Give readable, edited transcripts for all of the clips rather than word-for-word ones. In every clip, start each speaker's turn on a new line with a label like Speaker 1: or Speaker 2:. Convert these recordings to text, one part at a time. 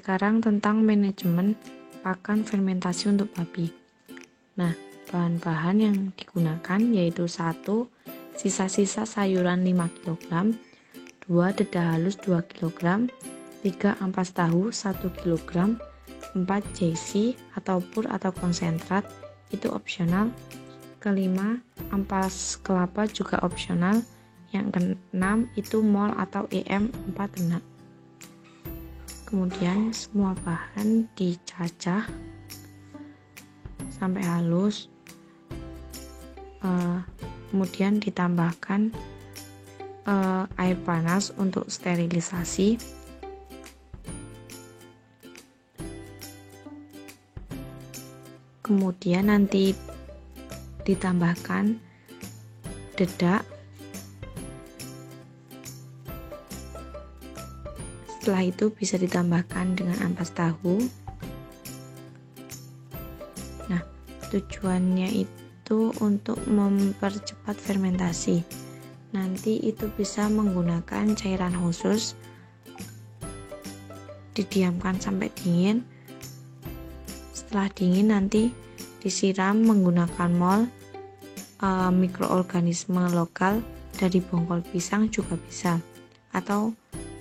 Speaker 1: sekarang tentang manajemen pakan fermentasi untuk babi. Nah, bahan-bahan yang digunakan yaitu 1. Sisa-sisa sayuran 5 kg, 2. Dedah halus 2 kg, 3. Ampas tahu 1 kg, 4. JC atau pur atau konsentrat, itu opsional. Kelima, ampas kelapa juga opsional. Yang keenam itu mol atau EM 46. Kemudian semua bahan dicacah sampai halus, kemudian ditambahkan air panas untuk sterilisasi. Kemudian nanti ditambahkan dedak. Setelah itu bisa ditambahkan dengan ampas tahu. Nah, tujuannya itu untuk mempercepat fermentasi. Nanti itu bisa menggunakan cairan khusus, didiamkan sampai dingin. Setelah dingin nanti disiram menggunakan mol, mikroorganisme lokal dari bongkol pisang juga bisa, atau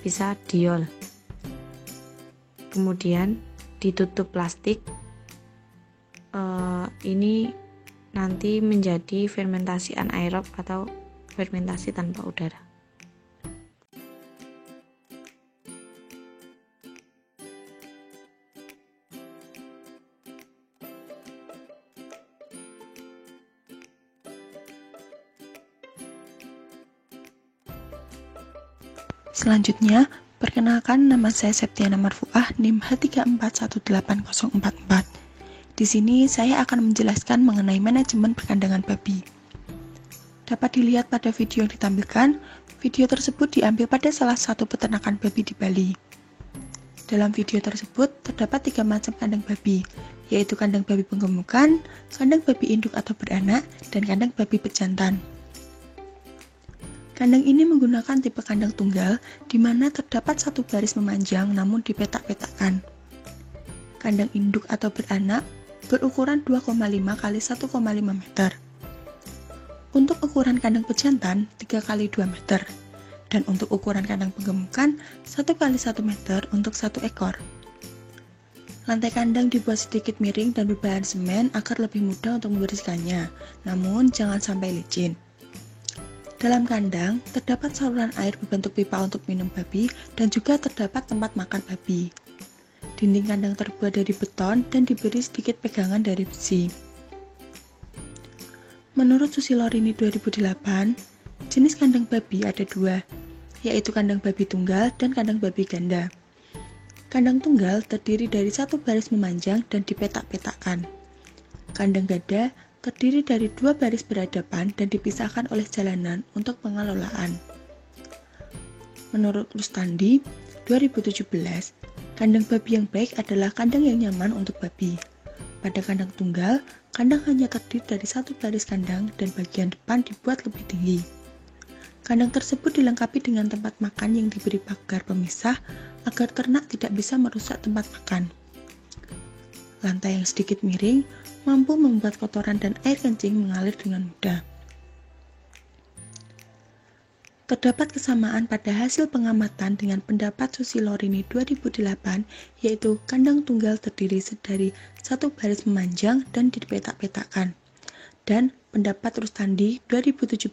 Speaker 1: bisa diol. Kemudian ditutup plastik. Ini nanti menjadi fermentasi anaerob atau fermentasi tanpa udara.
Speaker 2: Selanjutnya, perkenalkan, nama saya Septiana Marfuah, NIM H34181044. Di sini saya akan menjelaskan mengenai manajemen perkandangan babi. Dapat dilihat pada video yang ditampilkan, video tersebut diambil pada salah satu peternakan babi di Bali. Dalam video tersebut, terdapat 3 macam kandang babi, yaitu kandang babi penggemukan, kandang babi induk atau beranak, dan kandang babi pejantan. Kandang ini menggunakan tipe kandang tunggal, di mana terdapat satu baris memanjang namun dipetak-petakkan. Kandang induk atau beranak berukuran 2,5 x 1,5 meter. Untuk ukuran kandang pejantan 3 x 2 meter. Dan untuk ukuran kandang penggemukan 1 x 1 meter untuk satu ekor. Lantai kandang dibuat sedikit miring dan berbahan semen agar lebih mudah untuk membersihkannya, namun jangan sampai licin. Dalam kandang, terdapat saluran air berbentuk pipa untuk minum babi dan juga terdapat tempat makan babi. Dinding kandang terbuat dari beton dan diberi sedikit pegangan dari besi. Menurut Susilorini 2008, jenis kandang babi ada 2, yaitu kandang babi tunggal dan kandang babi ganda. Kandang tunggal terdiri dari satu baris memanjang dan dipetak-petakkan. Kandang ganda terdiri dari 2 baris berhadapan dan dipisahkan oleh jalanan untuk pengelolaan. Menurut Rustandi 2017, kandang babi yang baik adalah kandang yang nyaman untuk babi. Pada kandang tunggal, kandang hanya terdiri dari satu baris kandang dan bagian depan dibuat lebih tinggi. Kandang tersebut dilengkapi dengan tempat makan yang diberi pagar pemisah agar ternak tidak bisa merusak tempat makan. Lantai yang sedikit miring mampu membuat kotoran dan air kencing mengalir dengan mudah. Terdapat kesamaan pada hasil pengamatan dengan pendapat Susilorini 2008, yaitu kandang tunggal terdiri dari satu baris memanjang dan dipetak-petakkan. Dan pendapat Rustandi 2017,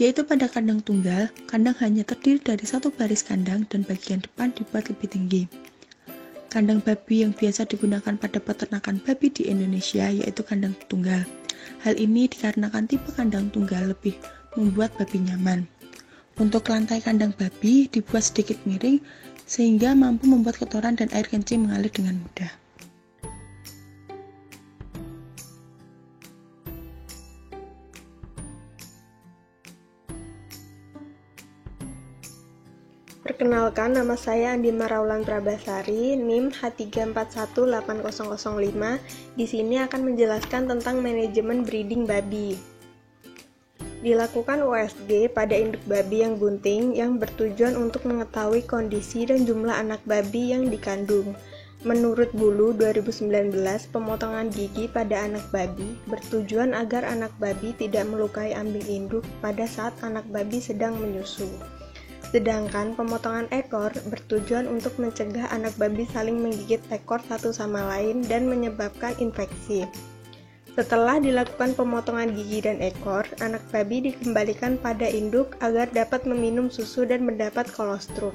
Speaker 2: yaitu pada kandang tunggal, kandang hanya terdiri dari satu baris kandang dan bagian depan dibuat lebih tinggi. Kandang babi yang biasa digunakan pada peternakan babi di Indonesia yaitu kandang tunggal. Hal ini dikarenakan tipe kandang tunggal lebih membuat babi nyaman. Untuk lantai kandang babi dibuat sedikit miring sehingga mampu membuat kotoran dan air kencing mengalir dengan mudah.
Speaker 3: Perkenalkan, nama saya Andi Maraulan Prabasari, NIM H34180005. Di sini akan menjelaskan tentang manajemen breeding babi. Dilakukan USG pada induk babi yang bunting yang bertujuan untuk mengetahui kondisi dan jumlah anak babi yang dikandung. Menurut Bulu 2019, pemotongan gigi pada anak babi bertujuan agar anak babi tidak melukai ambing induk pada saat anak babi sedang menyusu. Sedangkan pemotongan ekor bertujuan untuk mencegah anak babi saling menggigit ekor satu sama lain dan menyebabkan infeksi. Setelah dilakukan pemotongan gigi dan ekor, anak babi dikembalikan pada induk agar dapat meminum susu dan mendapat kolostrum.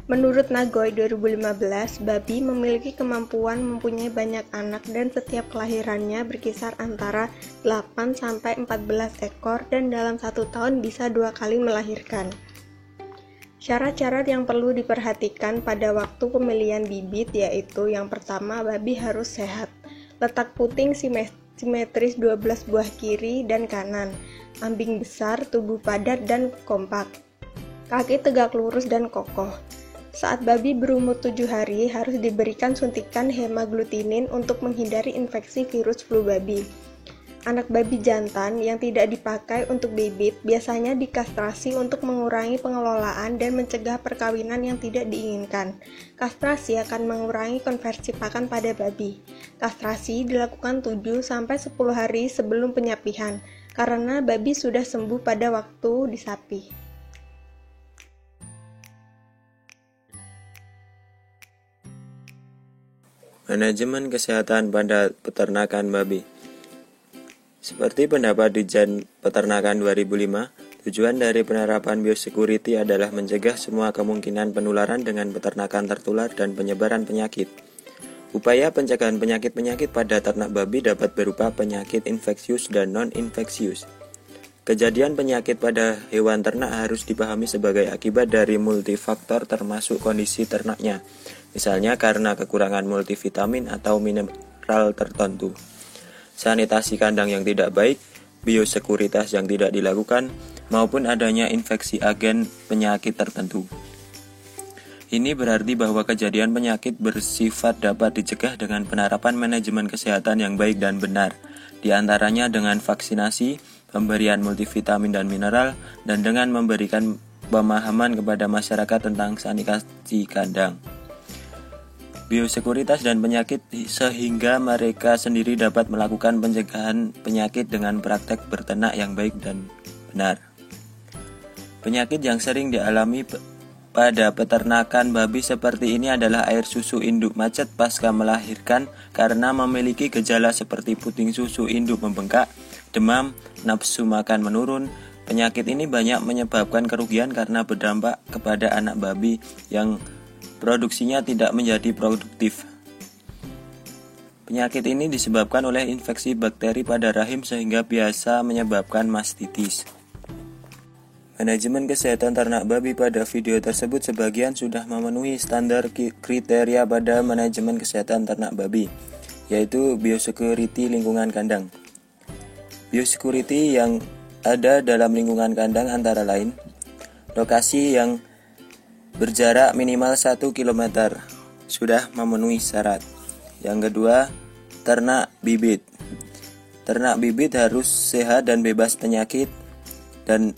Speaker 3: Menurut Nagoy 2015, babi memiliki kemampuan mempunyai banyak anak dan setiap kelahirannya berkisar antara 8-14 ekor dan dalam 1 tahun bisa 2 kali melahirkan. Syarat-syarat yang perlu diperhatikan pada waktu pemilihan bibit yaitu yang pertama, babi harus sehat. Letak puting simetris 12 buah kiri dan kanan, ambing besar, tubuh padat dan kompak, kaki tegak lurus dan kokoh. Saat babi berumur 7 hari, harus diberikan suntikan hemaglutinin untuk menghindari infeksi virus flu babi. Anak babi jantan yang tidak dipakai untuk bibit biasanya dikastrasi untuk mengurangi pengelolaan dan mencegah perkawinan yang tidak diinginkan. Kastrasi akan mengurangi konversi pakan pada babi. Kastrasi dilakukan 7-10 hari sebelum penyapihan, karena babi sudah sembuh pada waktu disapi.
Speaker 4: Manajemen kesehatan pada peternakan babi. Seperti pendapat Ditjen Peternakan 2005, tujuan dari penerapan biosecurity adalah mencegah semua kemungkinan penularan dengan peternakan tertular dan penyebaran penyakit. Upaya pencegahan penyakit-penyakit pada ternak babi dapat berupa penyakit infeksius dan non-infeksius. Kejadian penyakit pada hewan ternak harus dipahami sebagai akibat dari multifaktor termasuk kondisi ternaknya, misalnya karena kekurangan multivitamin atau mineral tertentu, sanitasi kandang yang tidak baik, biosekuritas yang tidak dilakukan, maupun adanya infeksi agen penyakit tertentu. Ini berarti bahwa kejadian penyakit bersifat dapat dicegah dengan penerapan manajemen kesehatan yang baik dan benar, di antaranya dengan vaksinasi, pemberian multivitamin dan mineral, dan dengan memberikan pemahaman kepada masyarakat tentang sanitasi kandang, biosekuritas dan penyakit sehingga mereka sendiri dapat melakukan pencegahan penyakit dengan praktek berternak yang baik dan benar. Penyakit yang sering dialami pada peternakan babi seperti ini adalah air susu induk macet pasca melahirkan karena memiliki gejala seperti puting susu induk membengkak, demam, nafsu makan menurun. Penyakit ini banyak menyebabkan kerugian karena berdampak kepada anak babi yang produksinya tidak menjadi produktif. Penyakit ini disebabkan oleh infeksi bakteri pada rahim sehingga biasa menyebabkan mastitis. Manajemen kesehatan ternak babi pada video tersebut sebagian sudah memenuhi standar kriteria pada manajemen kesehatan ternak babi, yaitu biosecurity lingkungan kandang. Biosecurity yang ada dalam lingkungan kandang antara lain, lokasi yang berjarak minimal 1 km, sudah memenuhi syarat. Yang kedua, ternak bibit. Ternak bibit harus sehat dan bebas penyakit, dan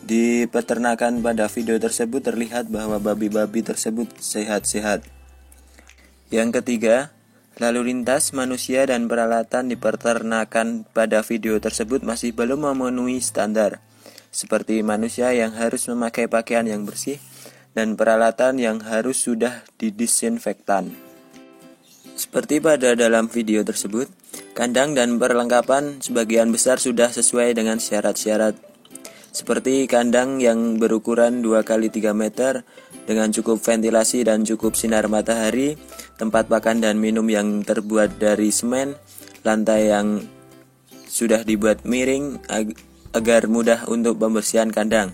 Speaker 4: di peternakan pada video tersebut terlihat bahwa babi-babi tersebut sehat-sehat. Yang ketiga, lalu lintas manusia dan peralatan di peternakan pada video tersebut masih belum memenuhi standar, seperti manusia yang harus memakai pakaian yang bersih dan peralatan yang harus sudah didisinfektan. Seperti pada dalam video tersebut, kandang dan perlengkapan sebagian besar sudah sesuai dengan syarat-syarat, seperti kandang yang berukuran 2x3 meter dengan cukup ventilasi dan cukup sinar matahari, tempat pakan dan minum yang terbuat dari semen, lantai yang sudah dibuat miring agar mudah untuk pembersihan kandang.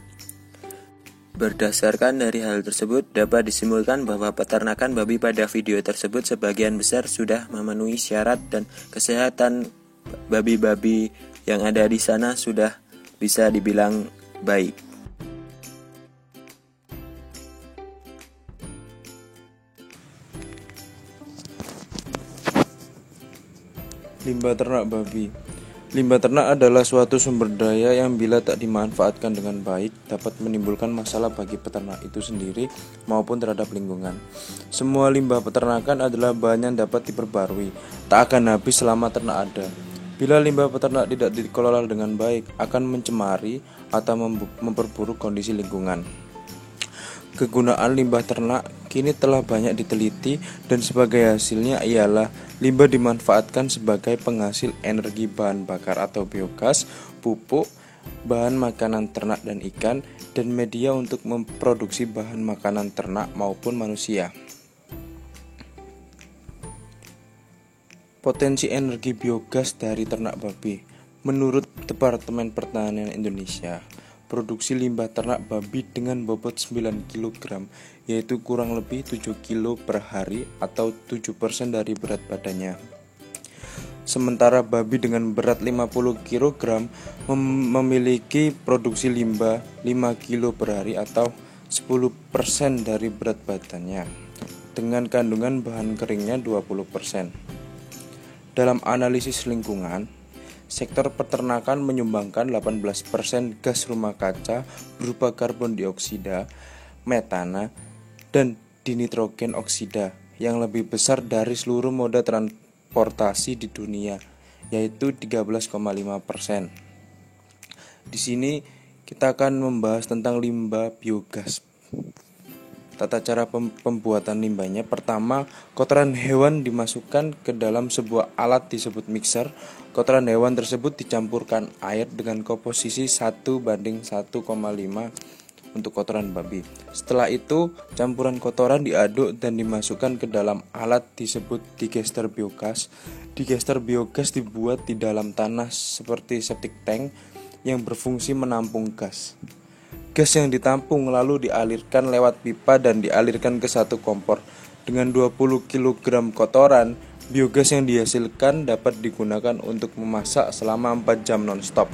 Speaker 4: Berdasarkan dari hal tersebut, dapat disimpulkan bahwa peternakan babi pada video tersebut sebagian besar sudah memenuhi syarat dan kesehatan babi-babi yang ada di sana sudah bisa dibilang baik.
Speaker 5: Limbah ternak babi. Limbah ternak adalah suatu sumber daya yang bila tak dimanfaatkan dengan baik dapat menimbulkan masalah bagi peternak itu sendiri maupun terhadap lingkungan. Semua limbah peternakan adalah bahan yang dapat diperbarui, tak akan habis selama ternak ada. Bila limbah peternak tidak dikelola dengan baik, akan mencemari atau memperburuk kondisi lingkungan. Kegunaan limbah ternak kini telah banyak diteliti dan sebagai hasilnya ialah limbah dimanfaatkan sebagai penghasil energi bahan bakar atau biogas, pupuk, bahan makanan ternak dan ikan, dan media untuk memproduksi bahan makanan ternak maupun manusia. Potensi energi biogas dari ternak babi. Menurut Departemen Pertanian Indonesia, produksi limbah ternak babi dengan bobot 9 kg, yaitu kurang lebih 7 kg per hari atau 7% dari berat badannya. Sementara babi dengan berat 50 kg memiliki produksi limbah 5 kg per hari atau 10% dari berat badannya, dengan kandungan bahan keringnya 20%. Dalam analisis lingkungan, sektor peternakan menyumbangkan 18% gas rumah kaca berupa karbon dioksida, metana, dan dinitrogen oksida yang lebih besar dari seluruh moda transportasi di dunia, yaitu 13,5%. Di sini kita akan membahas tentang limbah biogas. Tata cara pembuatan limbahnya. Pertama, kotoran hewan dimasukkan ke dalam sebuah alat disebut mixer. Kotoran hewan tersebut dicampurkan air dengan komposisi 1:1,5 untuk kotoran babi. Setelah itu, campuran kotoran diaduk dan dimasukkan ke dalam alat disebut digester biogas. Digester biogas dibuat di dalam tanah seperti septic tank yang berfungsi menampung gas. Gas yang ditampung lalu dialirkan lewat pipa dan dialirkan ke satu kompor. Dengan 20 kg kotoran, biogas yang dihasilkan dapat digunakan untuk memasak selama 4 jam non-stop.